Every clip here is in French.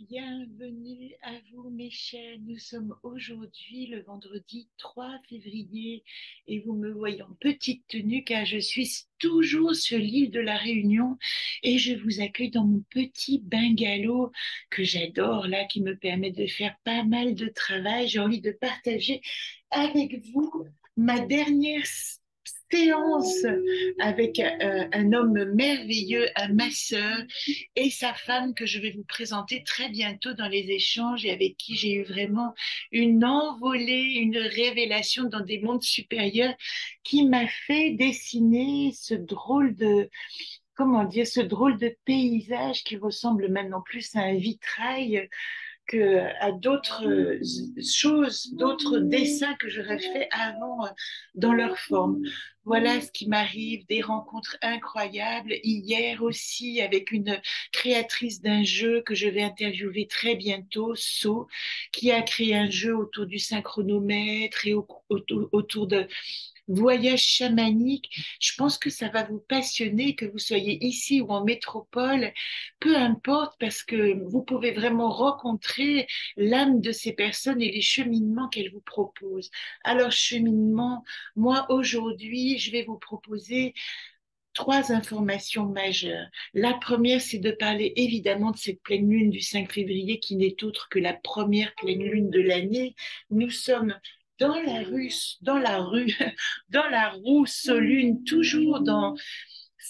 Bienvenue à vous, mes chers. Nous sommes aujourd'hui le vendredi 3 février et vous me voyez en petite tenue car je suis toujours sur l'île de la Réunion et je vous accueille dans mon petit bungalow que j'adore là, qui me permet de faire pas mal de travail. J'ai envie de partager avec vous ma dernière séance avec un homme merveilleux, un masseur et sa femme que je vais vous présenter très bientôt dans les échanges et avec qui j'ai eu vraiment une envolée, une révélation dans des mondes supérieurs qui m'a fait dessiner ce drôle de, comment dire, ce drôle de paysage qui ressemble maintenant plus à un vitrail que à d'autres choses, d'autres dessins que j'aurais fait avant dans leur forme. Voilà ce qui m'arrive, des rencontres incroyables. Hier aussi avec une créatrice d'un jeu que je vais interviewer très bientôt, So, qui a créé un jeu autour du synchronomètre et autour de voyage chamanique. Je pense que ça va vous passionner, que vous soyez ici ou en métropole, peu importe, parce que vous pouvez vraiment rencontrer l'âme de ces personnes et les cheminements qu'elles vous proposent. Alors, cheminement, moi, aujourd'hui, je vais vous proposer trois informations majeures. La première, c'est de parler évidemment de cette pleine lune du 5 février qui n'est autre que la première pleine lune de l'année. Nous sommes dans la roue solune, toujours dans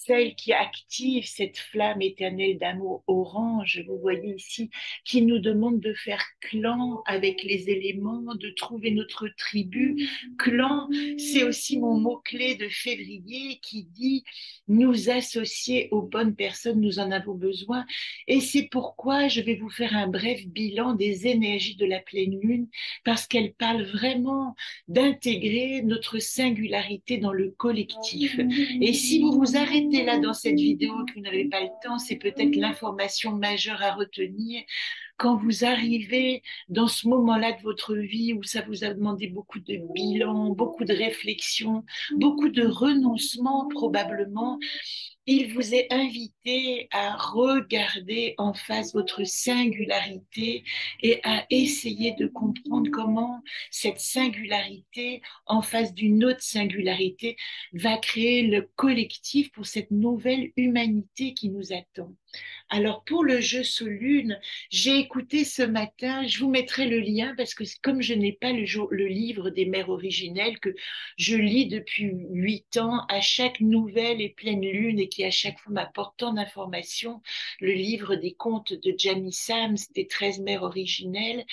celle qui active cette flamme éternelle d'amour orange, vous voyez ici, qui nous demande de faire clan avec les éléments, de trouver notre tribu. Clan, c'est aussi mon mot-clé de février qui dit nous associer aux bonnes personnes, nous en avons besoin. Et c'est pourquoi je vais vous faire un bref bilan des énergies de la pleine lune, parce qu'elle parle vraiment d'intégrer notre singularité dans le collectif. Et si vous vous arrêtez là dans cette vidéo et que vous n'avez pas le temps, c'est peut-être l'information majeure à retenir. Quand vous arrivez dans ce moment-là de votre vie où ça vous a demandé beaucoup de bilan, beaucoup de réflexion, beaucoup de renoncement probablement, il vous est invité à regarder en face votre singularité et à essayer de comprendre comment cette singularité, en face d'une autre singularité, va créer le collectif pour cette nouvelle humanité qui nous attend. Alors pour le jeu Solune, j'ai écouté ce matin, je vous mettrai le lien parce que comme je n'ai pas le livre des mères originelles que je lis depuis 8 ans à chaque nouvelle et pleine lune et qui à chaque fois m'apporte tant d'informations, le livre des contes de Jamie Sams, des 13 mères originelles,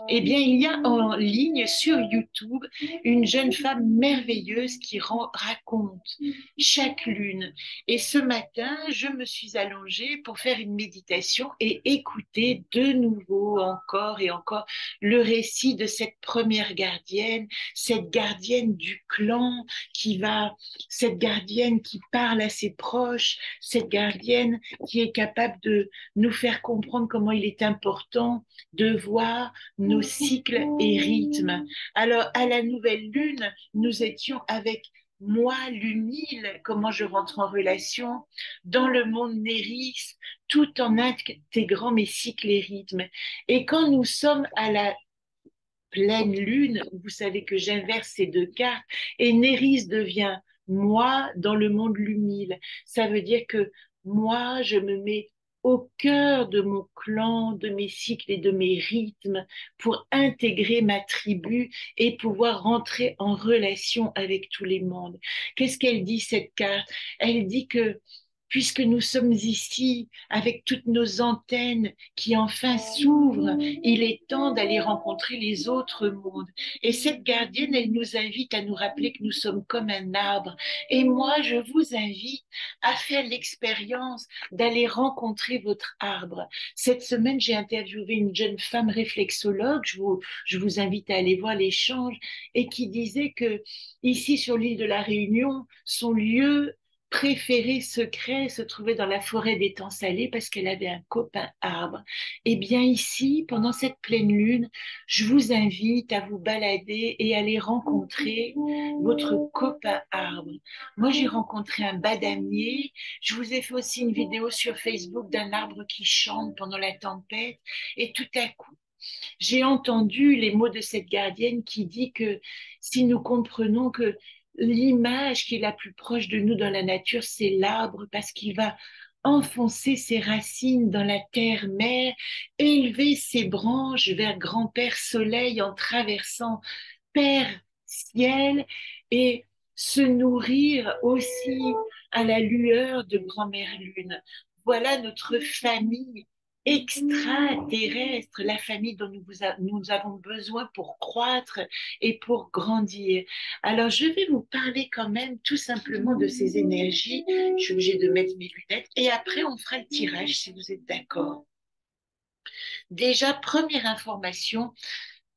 eh bien, il y a en ligne sur YouTube une jeune femme merveilleuse qui raconte chaque lune. Et ce matin, je me suis allongée pour faire une méditation et écouter de nouveau, encore et encore, le récit de cette première gardienne, cette gardienne du clan cette gardienne qui parle à ses proches, cette gardienne qui est capable de nous faire comprendre comment il est important de voir nos cycles et rythmes. Alors, à la nouvelle lune, nous étions avec moi, l'humile, comment je rentre en relation dans le monde Néris, tout en intégrant mes cycles et rythmes. Et quand nous sommes à la pleine lune, vous savez que j'inverse ces deux cartes, et Néris devient moi dans le monde lumile. Ça veut dire que moi, je me mets au cœur de mon clan, de mes cycles et de mes rythmes pour intégrer ma tribu et pouvoir rentrer en relation avec tous les mondes. Qu'est-ce qu'elle dit, cette carte? Elle dit que puisque nous sommes ici avec toutes nos antennes qui enfin s'ouvrent, il est temps d'aller rencontrer les autres mondes. Et cette gardienne, elle nous invite à nous rappeler que nous sommes comme un arbre. Et moi, je vous invite à faire l'expérience d'aller rencontrer votre arbre. Cette semaine, j'ai interviewé une jeune femme réflexologue, je vous invite à aller voir l'échange, et qui disait que ici sur l'île de la Réunion, son lieu préféré secret se trouvait dans la forêt d'étang salé parce qu'elle avait un copain arbre. Eh bien ici, pendant cette pleine lune, je vous invite à vous balader et aller rencontrer votre copain arbre. Moi, j'ai rencontré un badamier. Je vous ai fait aussi une vidéo sur Facebook d'un arbre qui chante pendant la tempête. Et tout à coup, j'ai entendu les mots de cette gardienne qui dit que si nous comprenons que l'image qui est la plus proche de nous dans la nature, c'est l'arbre parce qu'il va enfoncer ses racines dans la terre-mère, élever ses branches vers grand-père soleil en traversant Père ciel et se nourrir aussi à la lueur de grand-mère lune. Voilà notre famille extraterrestre, la famille dont nous avons besoin pour croître et pour grandir. Alors, je vais vous parler quand même tout simplement de ces énergies. Je suis obligée de mettre mes lunettes et après, on fera le tirage si vous êtes d'accord. Déjà, première information,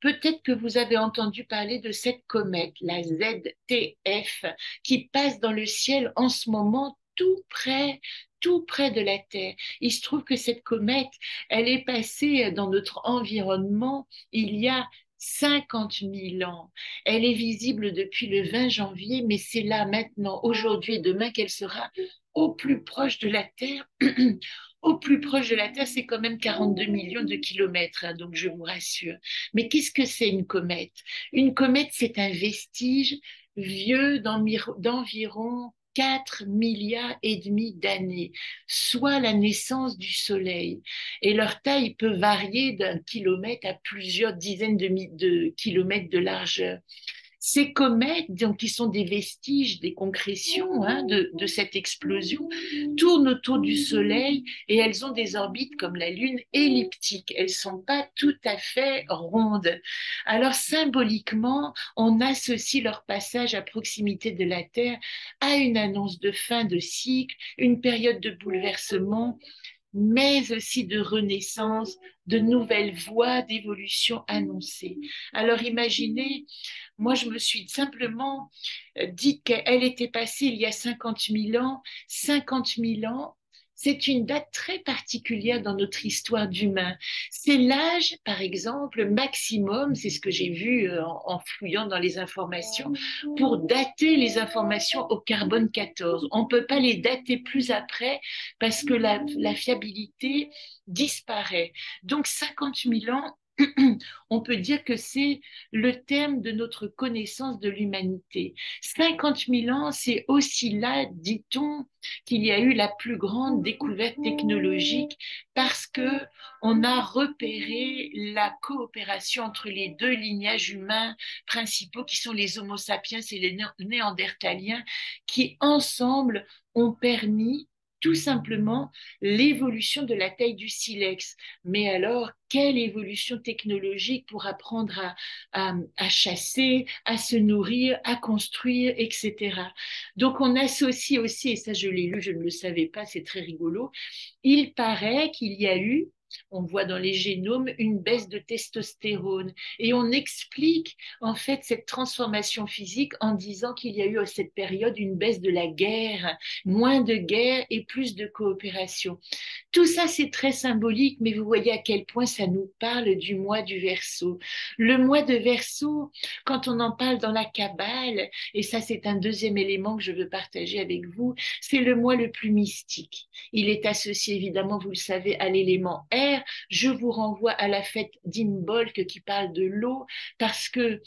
peut-être que vous avez entendu parler de cette comète, la ZTF, qui passe dans le ciel en ce moment tout près de la Terre. Il se trouve que cette comète, elle est passée dans notre environnement il y a 50 000 ans. Elle est visible depuis le 20 janvier, mais c'est là maintenant, aujourd'hui et demain, qu'elle sera au plus proche de la Terre. Au plus proche de la Terre, c'est quand même 42 millions de kilomètres, hein, donc je vous rassure. Mais qu'est-ce que c'est une comète? Une comète, c'est un vestige vieux d'environ 4 milliards et demi d'années, soit la naissance du Soleil. Et leur taille peut varier d'un kilomètre à plusieurs dizaines de kilomètres de largeur. Ces comètes, donc, qui sont des vestiges, des concrétions hein, de cette explosion, tournent autour du Soleil et elles ont des orbites comme la Lune elliptiques. Elles ne sont pas tout à fait rondes. Alors symboliquement, on associe leur passage à proximité de la Terre à une annonce de fin de cycle, une période de bouleversement, mais aussi de renaissance, de nouvelles voies d'évolution annoncées. Alors imaginez, moi je me suis simplement dit qu'elle était passée il y a 50 000 ans. 50 000 ans, c'est une date très particulière dans notre histoire d'humain. C'est l'âge, par exemple, maximum, c'est ce que j'ai vu en fouillant dans les informations, pour dater les informations au carbone 14. On ne peut pas les dater plus après parce que la fiabilité disparaît. Donc 50 000 ans, on peut dire que c'est le terme de notre connaissance de l'humanité. 50 000 ans, c'est aussi là, dit-on, qu'il y a eu la plus grande découverte technologique parce que on a repéré la coopération entre les deux lignages humains principaux qui sont les Homo sapiens et les Néandertaliens qui ensemble ont permis tout simplement l'évolution de la taille du silex. Mais alors, quelle évolution technologique pour apprendre à chasser, à se nourrir, à construire, etc. Donc, on associe aussi, et ça je l'ai lu, je ne le savais pas, c'est très rigolo, il paraît qu'il y a eu, on voit dans les génomes, une baisse de testostérone. Et on explique en fait cette transformation physique en disant qu'il y a eu à cette période une baisse de la guerre, moins de guerre et plus de coopération. Tout ça, c'est très symbolique, mais vous voyez à quel point ça nous parle du mois du Verseau. Le mois de Verseau, quand on en parle dans la Kabbale, et ça c'est un deuxième élément que je veux partager avec vous, c'est le mois le plus mystique. Il est associé évidemment, vous le savez, à l'élément air. Je vous renvoie à la fête d'Imbolc qui parle de l'eau, parce que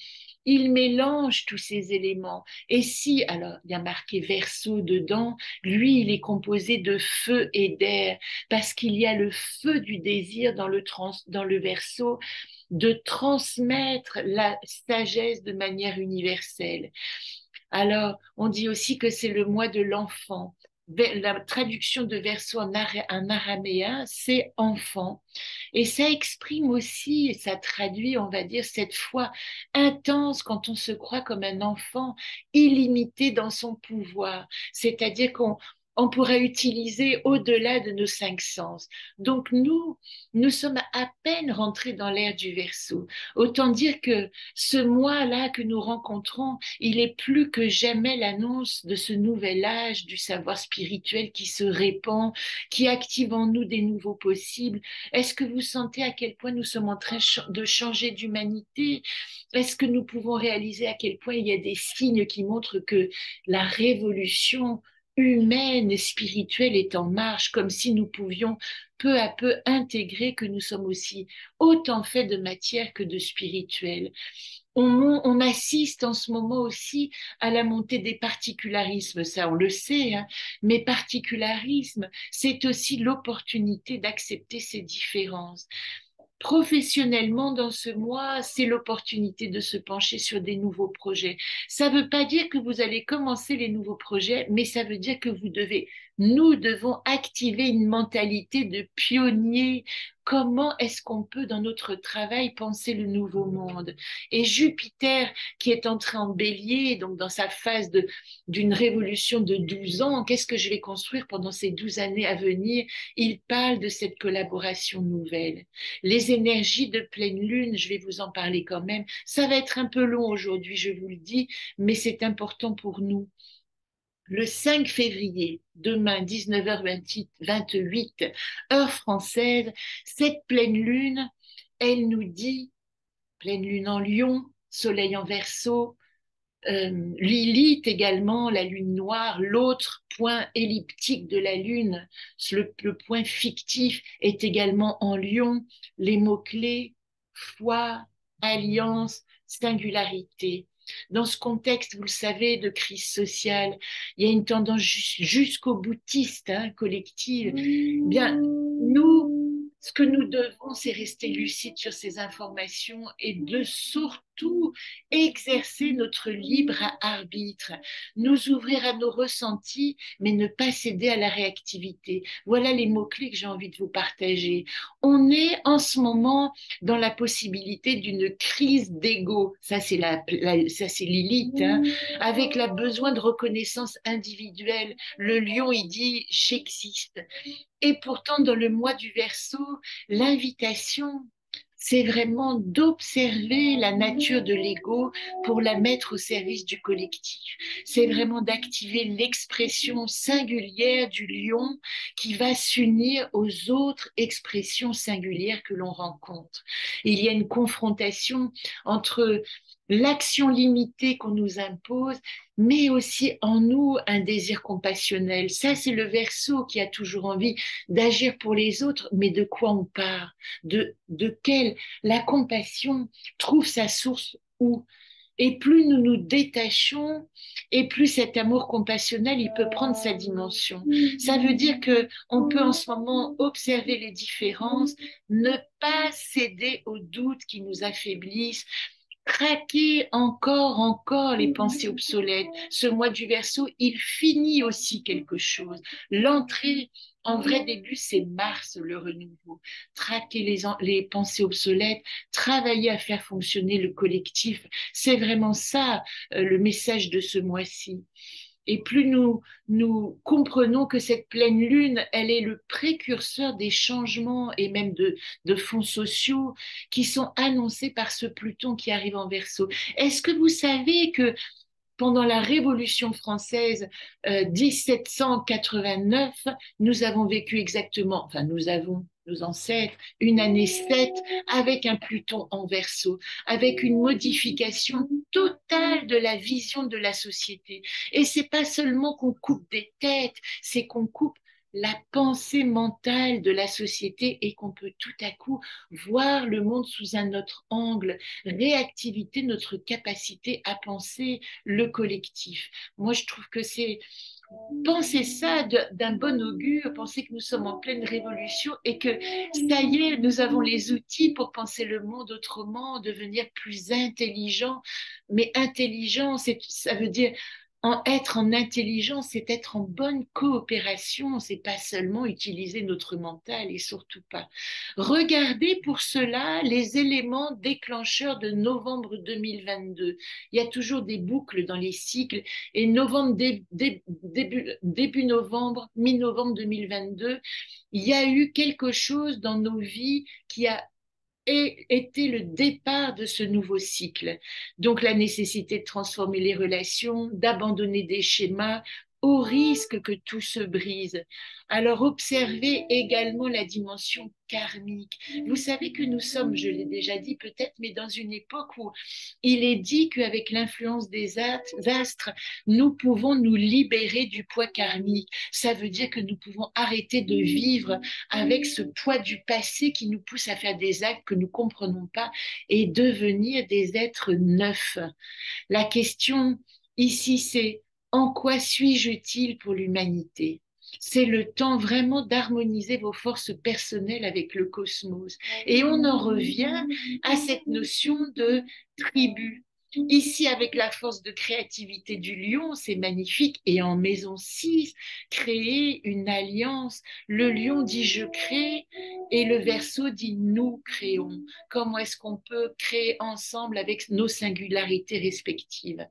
il mélange tous ces éléments. Et si, alors il y a marqué Verseau dedans, lui, il est composé de feu et d'air parce qu'il y a le feu du désir dans le Verseau de transmettre la sagesse de manière universelle. Alors, on dit aussi que c'est le mois de l'enfant. La traduction de Verseau en araméen, c'est enfant. Et ça exprime aussi, et ça traduit, on va dire, cette foi intense quand on se croit comme un enfant illimité dans son pouvoir. C'est-à-dire qu'on on pourra utiliser au-delà de nos cinq sens. Donc nous sommes à peine rentrés dans l'ère du Verseau. Autant dire que ce mois-là que nous rencontrons, il est plus que jamais l'annonce de ce nouvel âge du savoir spirituel qui se répand, qui active en nous des nouveaux possibles. Est-ce que vous sentez à quel point nous sommes en train de changer d'humanité? Est-ce que nous pouvons réaliser à quel point il y a des signes qui montrent que la révolution humaine et spirituelle est en marche, comme si nous pouvions peu à peu intégrer que nous sommes aussi autant faits de matière que de spirituel. On assiste en ce moment aussi à la montée des particularismes, ça on le sait, hein, mais particularisme, c'est aussi l'opportunité d'accepter ces différences. Professionnellement, dans ce mois, c'est l'opportunité de se pencher sur des nouveaux projets. Ça ne veut pas dire que vous allez commencer les nouveaux projets, mais ça veut dire que nous devons activer une mentalité de pionnier. Comment est-ce qu'on peut, dans notre travail, penser le nouveau monde? Et Jupiter, qui est entré en bélier, donc dans sa phase d'une révolution de 12 ans, qu'est-ce que je vais construire pendant ces 12 années à venir? Il parle de cette collaboration nouvelle. Les énergies de pleine lune, je vais vous en parler quand même. Ça va être un peu long aujourd'hui, je vous le dis, mais c'est important pour nous. Le 5 février, demain 19h28, heure française, cette pleine lune, elle nous dit, pleine lune en Lion, soleil en Verseau, Lilith également, la lune noire, l'autre point elliptique de la lune, le point fictif est également en Lion. Les mots-clés, foi, alliance, singularité. Dans ce contexte, vous le savez, de crise sociale, il y a une tendance jusqu'au boutiste, hein, collective. Bien, nous, ce que nous devons, c'est rester lucides sur ces informations et de surtout exercer notre libre arbitre, nous ouvrir à nos ressentis, mais ne pas céder à la réactivité. Voilà les mots-clés que j'ai envie de vous partager. On est en ce moment dans la possibilité d'une crise d'ego. Ça, ça, c'est Lilith, hein, avec le besoin de reconnaissance individuelle. Le lion, il dit, j'existe. Et pourtant, dans le mois du Verseau, l'invitation, c'est vraiment d'observer la nature de l'ego pour la mettre au service du collectif. C'est vraiment d'activer l'expression singulière du lion qui va s'unir aux autres expressions singulières que l'on rencontre. Il y a une confrontation entre l'action limitée qu'on nous impose, mais aussi en nous un désir compassionnel. Ça, c'est le Verseau qui a toujours envie d'agir pour les autres, mais de quoi on part? De quelle? La compassion trouve sa source où? Et plus nous nous détachons, et plus cet amour compassionnel, il peut prendre sa dimension. Ça veut dire que on peut en ce moment observer les différences, ne pas céder aux doutes qui nous affaiblissent, traquer encore les pensées obsolètes. Ce mois du Verseau, il finit aussi quelque chose. L'entrée en vrai début, c'est Mars, le renouveau. Traquer les pensées obsolètes, travailler à faire fonctionner le collectif. C'est vraiment ça, le message de ce mois-ci. Et plus nous comprenons que cette pleine lune, elle est le précurseur des changements et même de fonds sociaux qui sont annoncés par ce Pluton qui arrive en Verseau. Est-ce que vous savez que pendant la Révolution française 1789, nous avons vécu exactement, enfin nous avons, nos ancêtres, une année 7 avec un Pluton en Verseau, avec une modification totale de la vision de la société. Et c'est pas seulement qu'on coupe des têtes, c'est qu'on coupe la pensée mentale de la société et qu'on peut tout à coup voir le monde sous un autre angle, réactivité notre capacité à penser le collectif. Moi, je trouve que c'est penser ça d'un bon augure, penser que nous sommes en pleine révolution et que ça y est, nous avons les outils pour penser le monde autrement, devenir plus intelligent. Mais intelligent, ça veut dire Être en intelligence, c'est être en bonne coopération, c'est pas seulement utiliser notre mental et surtout pas. Regardez pour cela les éléments déclencheurs de novembre 2022. Il y a toujours des boucles dans les cycles et novembre, début novembre, mi-novembre 2022, il y a eu quelque chose dans nos vies qui a été le départ de ce nouveau cycle. Donc la nécessité de transformer les relations, d'abandonner des schémas au risque que tout se brise. Alors observez également la dimension karmique. Vous savez que nous sommes, je l'ai déjà dit peut-être, mais dans une époque où il est dit qu'avec l'influence des astres, nous pouvons nous libérer du poids karmique. Ça veut dire que nous pouvons arrêter de vivre avec ce poids du passé qui nous pousse à faire des actes que nous ne comprenons pas et devenir des êtres neufs. La question ici, c'est en quoi suis-je utile pour l'humanité? C'est le temps vraiment d'harmoniser vos forces personnelles avec le cosmos. Et on en revient à cette notion de tribu. Ici, avec la force de créativité du lion, c'est magnifique. Et en maison 6, créer une alliance. Le lion dit je crée et le verso dit nous créons. Comment est-ce qu'on peut créer ensemble avec nos singularités respectives?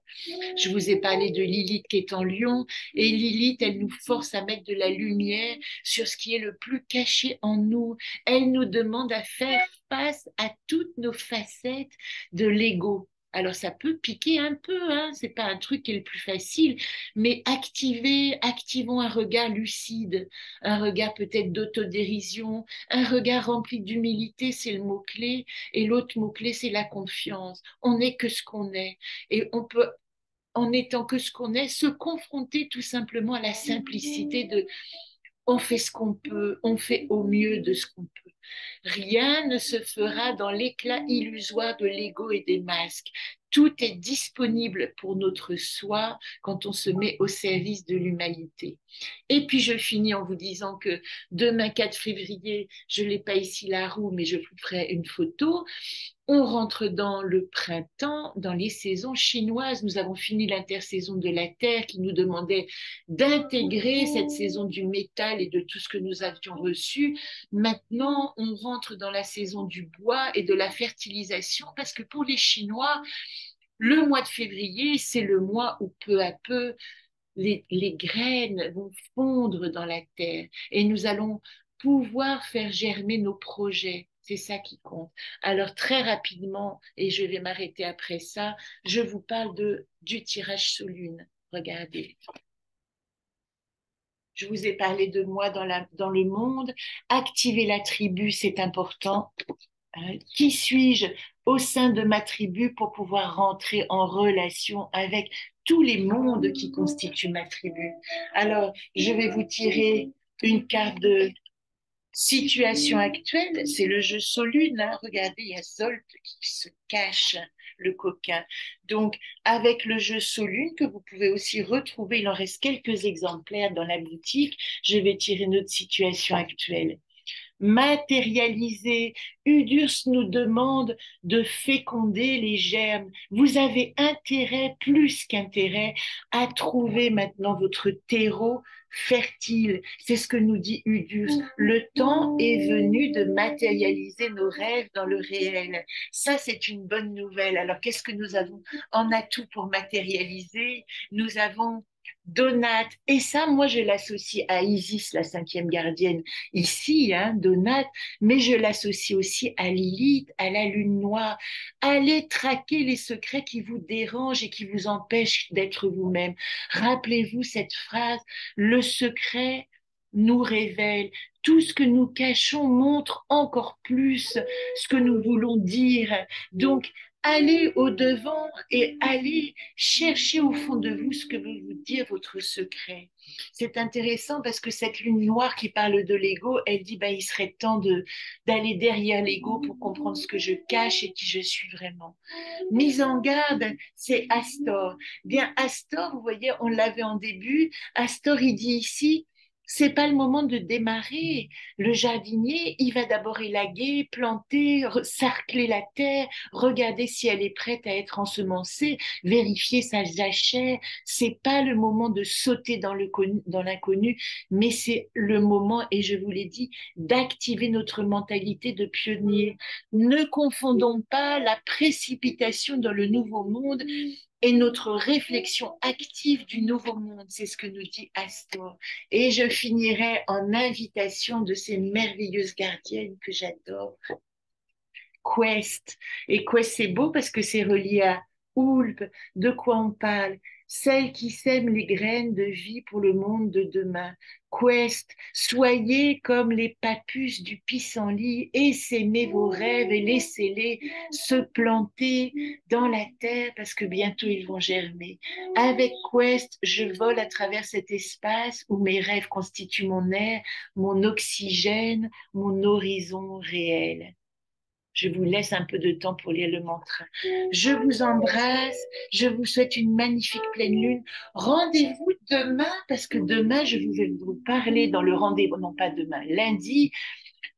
Je vous ai parlé de Lilith qui est en lion et Lilith, elle nous force à mettre de la lumière sur ce qui est le plus caché en nous. Elle nous demande à faire face à toutes nos facettes de l'ego. Alors ça peut piquer un peu, hein, c'est pas un truc qui est le plus facile, mais activons un regard lucide, un regard peut-être d'autodérision, un regard rempli d'humilité, c'est le mot-clé, et l'autre mot-clé, c'est la confiance. On n'est que ce qu'on est, et on peut en étant que ce qu'on est, se confronter tout simplement à la simplicité de on fait ce qu'on peut, on fait au mieux de ce qu'on peut. Rien ne se fera dans l'éclat illusoire de l'ego et des masques. Tout est disponible pour notre soi quand on se met au service de l'humanité. Et puis je finis en vous disant que demain 4 février, je n'ai pas ici la roue, mais je vous ferai une photo. On rentre dans le printemps, dans les saisons chinoises. Nous avons fini l'intersaison de la Terre qui nous demandait d'intégrer cette saison du métal et de tout ce que nous avions reçu. Maintenant, on rentre dans la saison du bois et de la fertilisation parce que pour les Chinois, le mois de février, c'est le mois où peu à peu les graines vont fondre dans la terre et nous allons pouvoir faire germer nos projets. C'est ça qui compte. Alors très rapidement, et je vais m'arrêter après ça, je vous parle du tirage sous lune. Regardez. Je vous ai parlé de moi dans le monde. Activer la tribu, c'est important. Qui suis-je au sein de ma tribu pour pouvoir rentrer en relation avec tous les mondes qui constituent ma tribu? Alors, je vais vous tirer une carte de situation actuelle. C'est le jeu Solune, hein. Regardez, il y a Zolt qui se cache, le coquin. Donc, avec le jeu Solune, que vous pouvez aussi retrouver, il en reste quelques exemplaires dans la boutique, je vais tirer notre situation actuelle. Matérialiser. Udurs nous demande de féconder les germes. Vous avez intérêt, plus qu'intérêt, à trouver maintenant votre terreau fertile. C'est ce que nous dit Udurs. Le temps est venu de matérialiser nos rêves dans le réel. Ça, c'est une bonne nouvelle. Alors, qu'est-ce que nous avons en atout pour matérialiser? Nous avons Donate. Et ça, moi, je l'associe à Isis, la cinquième gardienne ici, hein, Donate, mais je l'associe aussi à Lilith, à la lune noire. Allez traquer les secrets qui vous dérangent et qui vous empêchent d'être vous-même. Rappelez-vous cette phrase, le secret nous révèle. Tout ce que nous cachons montre encore plus ce que nous voulons dire. Donc, allez au-devant et allez chercher au fond de vous ce que veut vous dire votre secret. C'est intéressant parce que cette lune noire qui parle de l'ego, elle dit bah, il serait temps d'aller derrière l'ego pour comprendre ce que je cache et qui je suis vraiment. Mise en garde, c'est Astor. Bien, Astor, vous voyez, on l'avait en début. Astor, il dit ici, C'est pas le moment de démarrer. Le jardinier, il va d'abord élaguer, planter, sarcler la terre, regarder si elle est prête à être ensemencée, vérifier sa jachère. C'est pas le moment de sauter dans l'inconnu, mais c'est le moment, et je vous l'ai dit, d'activer notre mentalité de pionnier. Ne confondons pas la précipitation dans le nouveau monde et notre réflexion active du nouveau monde. C'est ce que nous dit Astor. Et je finirai en invitation de ces merveilleuses gardiennes que j'adore. Quest. Et Quest, c'est beau parce que c'est relié à Oulp. De quoi on parle? Celle qui sème les graines de vie pour le monde de demain. Quest, soyez comme les papus du pissenlit, essaimez vos rêves et laissez-les se planter dans la terre parce que bientôt ils vont germer. Avec Quest, je vole à travers cet espace où mes rêves constituent mon air, mon oxygène, mon horizon réel. Je vous laisse un peu de temps pour lire le mantra. Je vous embrasse. Je vous souhaite une magnifique pleine lune. Rendez-vous demain, parce que demain, je vais vous parler dans le rendez-vous, non pas demain, lundi,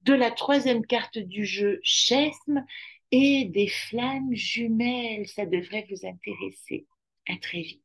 de la troisième carte du jeu Chesme et des flammes jumelles. Ça devrait vous intéresser. À très vite.